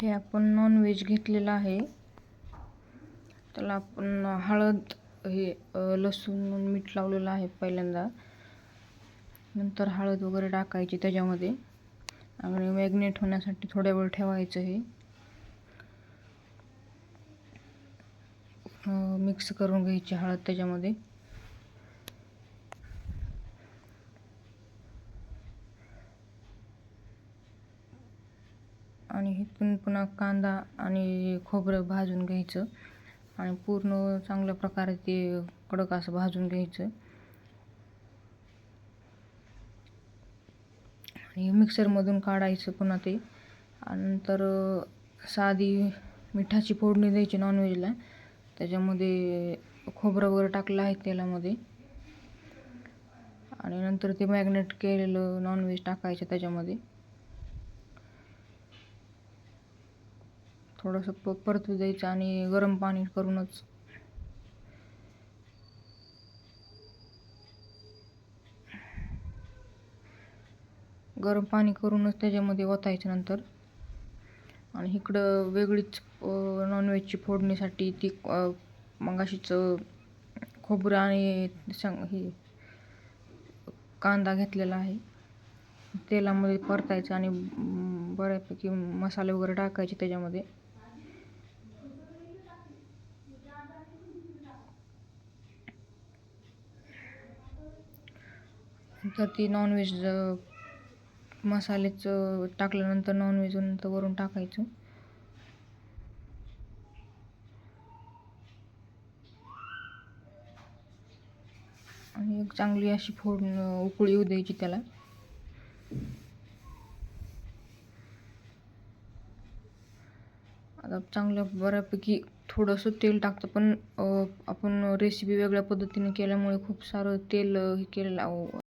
हे आपण नॉनव्हेज घेतलेलं आहे. त्याला आपण हळद हे लसूण मीठ लावलेलं आहे पहिल्यांदा. नंतर हळद वगैरे टाकायची त्याच्यामध्ये आणि मॅग्नेट होण्यासाठी थोड्या वेळ ठेवायचं. हे मिक्स करून घ्यायची हळद त्याच्यामध्ये. आणि इथून पुन्हा कांदा आणि खोबरं भाजून घ्यायचं आणि पूर्ण चांगल्या प्रकारे ते कडक असं भाजून घ्यायचं. आणि मिक्सरमधून काढायचं पुन्हा ते. आणि नंतर साधी मिठाची फोडणी द्यायची नॉनव्हेजला. त्याच्यामध्ये खोबरं वगैरे टाकलं आहे तेलामध्ये. आणि नंतर ते मॅग्नेट केलेलं नॉनव्हेज टाकायचं त्याच्यामध्ये. थोडंसं परतू द्यायचं आणि गरम पाणी करूनच त्याच्यामध्ये ओतायचं नंतर. आणि इकडं वेगळीच नॉनव्हेजची फोडणीसाठी ती मगाशीच खोबरं आणि हे कांदा घेतलेला आहे तेलामध्ये परतायचं आणि बऱ्यापैकी मसाले वगैरे टाकायचे त्याच्यामध्ये. तर ती नॉनव्हेज मसालेच टाकल्यानंतर नॉनव्हेज नंतर वरून टाकायचं. आणि एक चांगली अशी उकळी येऊ द्यायची त्याला. आता चांगलं बऱ्यापैकी थोडंसं तेल टाकतं, पण आपण रेसिपी वेगळ्या पद्धतीने केल्यामुळे खूप सारं तेल हे केलेलं